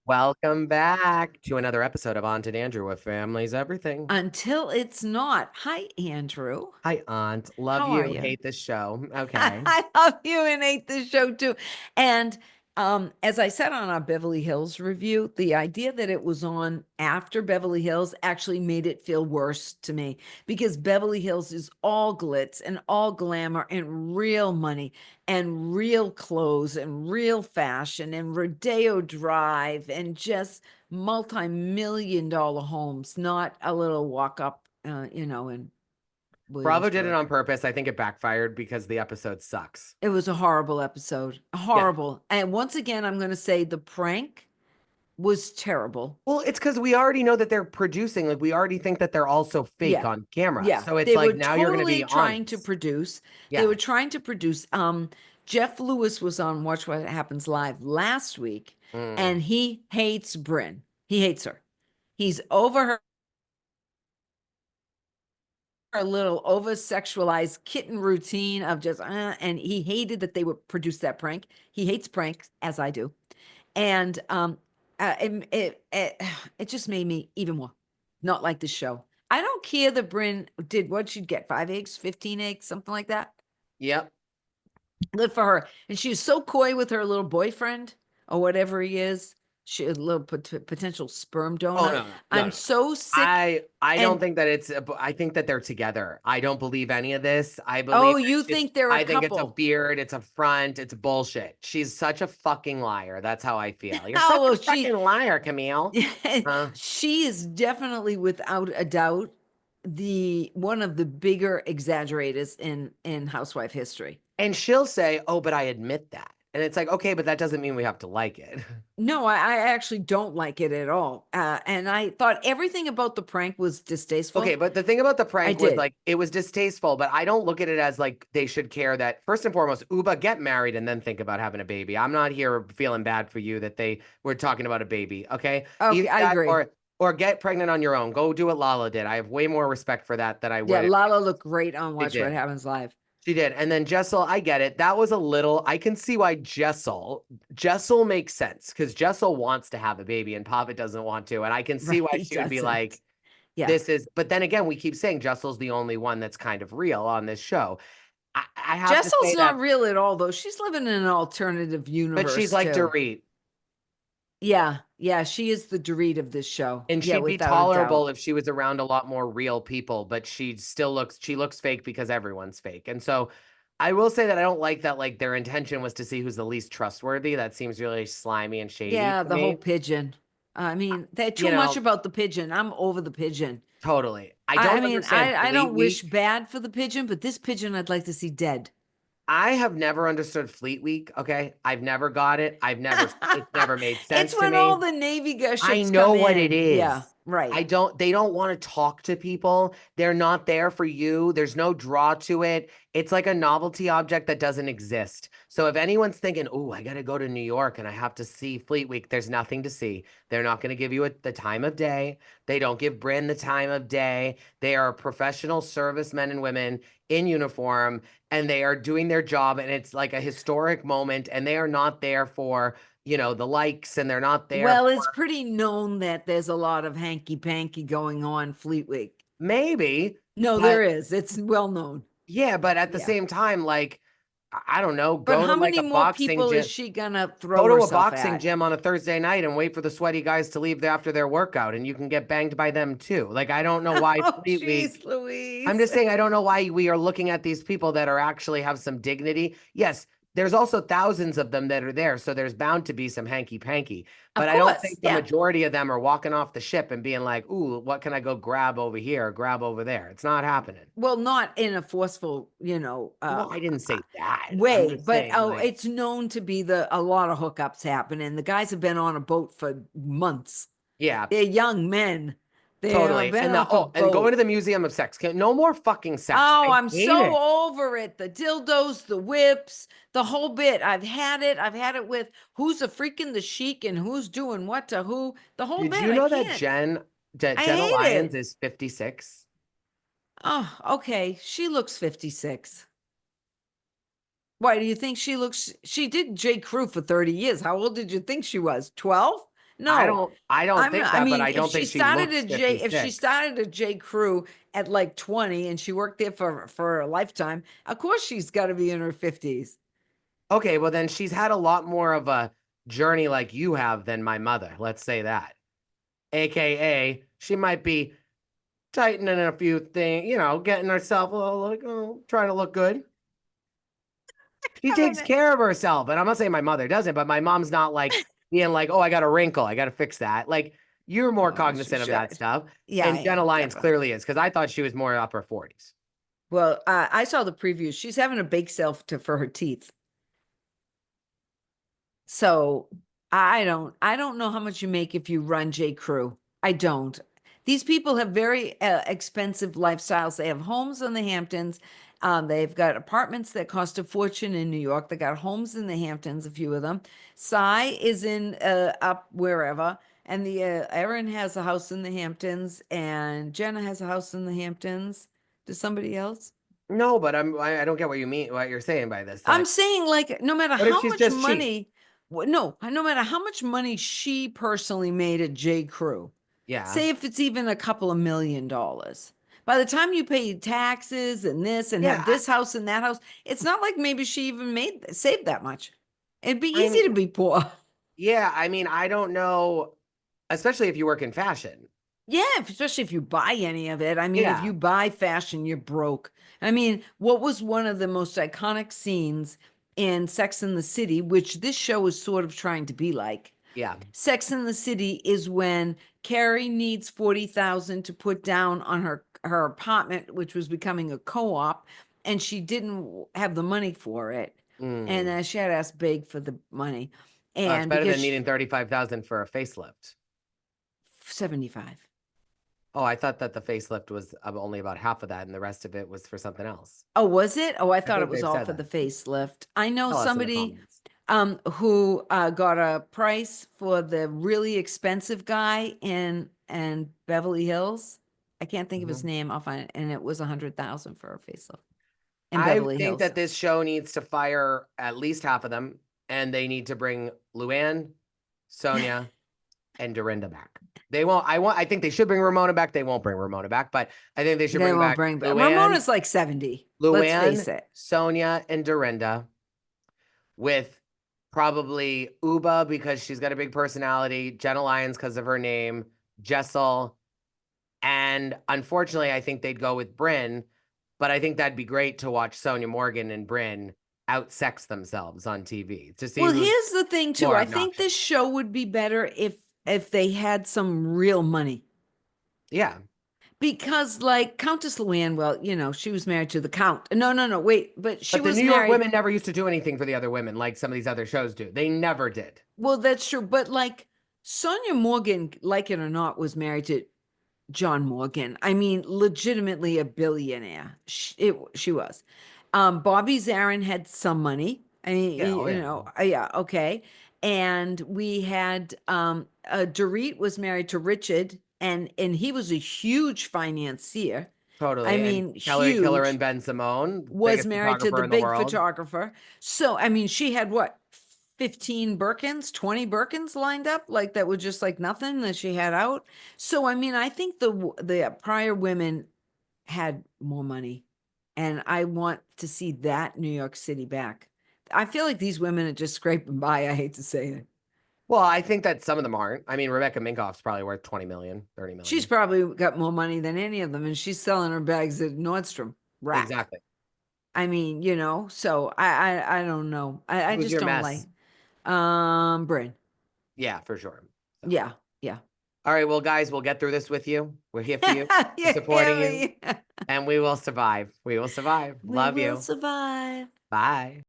Welcome back to another episode of Aunt and Andrew with Family's Everything. Until it's not. Hi, Andrew. Hi, Aunt. Love How are you. you? Hate this show. Okay. I love you and hate this show too. And as I said on our Beverly Hills review, the idea that it was on after Beverly Hills actually made it feel worse to me because Beverly Hills is all glitz and all glamour and real money and real clothes and real fashion and Rodeo Drive and just multi-million-dollar homes, not a little walk up, in Bravo did it Williamsburg. on purpose. I think it backfired because the episode sucks. It was a horrible episode. Yeah. Horrible. And once again, I'm going to say the prank was terrible. Well, it's because we already know that they're producing. Like, we already think that they're also fake Yeah. on camera. Yeah. So it's They were like now you're going to totally be trying to honest. produce. They Yeah. were trying to produce. Jeff Lewis was on Watch What Happens Live last week, Mm. and he hates Bryn. He hates her. He's over her little over sexualized kitten routine of just, and he hated that they would produce that prank. He hates pranks, as I do. And it just made me even more not like the show. I don't care that Bryn did what she'd get 5 eggs, 15 eggs, something like that. Yep. Good for her. And she was so coy with her little boyfriend or whatever he is. She a little potential sperm Oh donor. no, no, I'm no. so sick. I don't And think that I think that they're together. I don't believe any of this. I believe oh, that you she's think they're a I think it's a couple? beard, it's a front, it's bullshit. She's such a fucking liar. That's how I feel. You're Oh such well, a fucking liar, Camille. Uh, she is definitely without a doubt the one of the bigger exaggerators in housewife history. and she'll say, "Oh, but I admit that." And it's like, "Okay, but that doesn't mean we have to like it." No, I actually don't like it at all. And I thought everything about the prank was Okay, distasteful. but the thing about the I prank was did. like it was distasteful, but I don't look at it as like they should care that first and foremost, Uba, get married and then think about having a baby. I'm not here feeling bad for you that they were talking about a baby. Okay. Okay, Either I that agree. or get pregnant on your own. Go do what Lala did. I have way more respect for that than I Yeah, would. Lala looked great on She Watch What did. Happens Live. She did. And then Jessel, I get it. That was a little, I can see why Jessel makes sense because Jessel wants to have a baby and Papa doesn't want to. And I can see Right, why he she would be doesn't. like, Yeah. this is, but then again, we keep saying Jessel's the only one that's kind of real on this show. I have to Jessel's say not that, real at all, though. She's living in an alternative but she's universe like too. Dorit, Yeah, yeah, she is the Dorit of this show. and Yeah, she'd be without a doubt. tolerable if she was around a lot more real people, but she looks fake because everyone's fake. And so I will say that I don't like that, like their intention was to see who's the least trustworthy. That seems really slimy and shady Yeah, to the whole me. pigeon. I mean, they're You too much know, about the pigeon. I'm over the pigeon. totally. I I don't mean, understand I Fleet don't wish Week. bad for the pigeon, but this pigeon I'd like to see dead. I have never understood Fleet Week. Okay. I've never got it. It's never made It's sense to when all me. the Navy I ships know come what it in. Yeah, is. right. They don't want to talk to people. They're not there for you. There's no draw to it. It's like a novelty object that doesn't exist. So if anyone's thinking, oh, I got to go to New York and I have to see Fleet Week, there's nothing to see. They're not going to give you the time of day. They don't give Bryn the time of day. They are professional servicemen and women in uniform and they are doing their job. And it's like a historic moment. And they are not there for the likes and they're not there Well, it's for pretty known that there's a lot of hanky panky going on Fleet Week. maybe, No, but there is. It's well known. yeah, but at the Yeah. same time, like, I don't know, But how many more people is she gonna go throw to a herself boxing at? gym on a Thursday night and wait for the sweaty guys to leave after their workout and you can get banged by them too. Like, I don't know why Oh, Fleet Week. jeez, I'm Louise. just saying, I don't know why we are looking at these people that are actually have some dignity. Yes, there's also thousands of them that are there, so there's bound to be some hanky panky. But Of I don't course, think the yeah. majority of them are walking off the ship and being like, "Ooh, what can I go grab over here, grab over there?" It's not happening. Well, not in a forceful, Well, I didn't say that. I'm way, just but saying, oh, like, it's known to be a lot of hookups happen, and the guys have been on a boat for months. yeah, They're young men. They have totally. been And off a and going boat. to the Museum of Sex. No more fucking sex. Oh, I I'm hate so it. over it. The dildos, the whips, the whole bit. I've had it. I've had it with who's a freaking the chic and who's doing what to who. The whole Did bit. you I know that can't. I Jenna hate Lyons it. is 56? Oh, okay. She looks 56. Why do you think she looks? She did J. Crew for 30 years. How old did you think she was? 12? No, I don't think I that, but mean, I don't think she looks If she 56. started a J. Crew at like 20 and she worked there for a lifetime, of course she's got to be in her 50s. Okay, well then she's had a lot more of a journey like you have than my mother. Let's say that. AKA, she might be tightening a few things, getting herself a little like, oh, trying to look good. She I takes mean, care of herself. And I'm not saying my mother doesn't, but my mom's not like being like, oh, I got a wrinkle. I got to fix that. Like, you're more oh, she cognizant of that should. stuff. Yeah, I And Jenna am Lyons definitely. clearly is because I thought she was more upper 40s. Well, I saw the preview. She's having a bake sale for her teeth. So I don't know how much you make if you run J. Crew. I don't. These people have very expensive lifestyles. They have homes in the Hamptons. They've got apartments that cost a fortune in New York. They got homes in the Hamptons, a few of them. Cy is in up wherever, and the Erin has a house in the Hamptons, and Jenna has a house in the Hamptons. Does somebody else? No, but I don't get what you mean, what you're saying by this. I'm Like, saying, like, no matter what if how she's much just cheap? money, no, no matter how much money she personally made at J. Crew, Yeah. say if it's even a couple of $1 million, by the time you pay taxes and this and have Yeah. this house and that house, it's not like maybe she even saved that much. It'd be I easy mean, to be poor. yeah. I mean, I don't know, especially if you work in fashion. Yeah, especially if you buy any of it. I mean, if Yeah. you buy fashion, you're broke. I mean, what was one of the most iconic scenes in Sex and the City, which this show is sort of trying to be like? Yeah. Sex and the City is when Carrie needs 40,000 to put down on her apartment, which was becoming a co-op, and she didn't have the money for it. And Mm. she had to ask beg for the money. Well, it's And better because than needing 35,000 for a facelift. 75. Oh, I thought that the facelift was only about half of that and the rest of it was for something else. Oh, was it? Oh, I I thought it think was they've all said for the that. facelift. I know Tell us in the somebody comments. who got a price for the really expensive guy in Beverly Hills. I can't think of his Mhm. name. I'll find it. And it was 100,000 for a facelift in I Beverly think Hills. that this show needs to fire at least half of them, and they need to bring Luann, Sonia, and Dorinda back. They won't. I think they should bring Ramona back. They won't bring Ramona back, but I think they should They bring won't back bring back. Luann, Ramona's like 70. Let's face Luann, it. Sonia, and Dorinda with probably Uba because she's got a big personality, Jenna Lyons because of her name, Jessel, and unfortunately, I think they'd go with Bryn, but I think that'd be great to watch Sonia Morgan and Bryn outsex themselves on TV to see Well, who's here's the thing too. more I think this obnoxious. show would be better if they had some real money. Yeah. Because like Countess Luann, well, she was married to the Count. No, no, no, wait, but she But the was New York married. women never used to do anything for the other women like some of these other shows do. They never did. Well, that's true. But like Sonia Morgan, like it or not, was married to John Morgan. I mean, legitimately a billionaire. She was. Bobby Zarin had some money. I mean, Yeah. Oh, yeah. yeah, okay. And we had Dorit was married to Richard, and he was a huge financier. I Totally. And mean, Calorie Killer and huge. Ben Simone, Was biggest married to the photographer in the big world. photographer. So, I mean, she had what, 15 Birkins, 20 Birkins lined up, like that were just like nothing that she had out. So, I mean, I think the prior women had more money, and I want to see that New York City back. I feel like these women are just scraping by. I hate to say it. Well, I think that some of them aren't. I mean, Rebecca Minkoff's probably worth 20 million, 30 She's million. probably got more money than any of them, and she's selling her bags at Nordstrom Rack. Exactly. I mean, so I don't know. I Who's just your don't mess? like Bryn. Yeah, for sure. So, Yeah, yeah. all right. Well, guys, we'll get through this with you. We're here for you. We're You supporting hear you, me? and we will survive. We will survive. We Love will you. survive. Bye.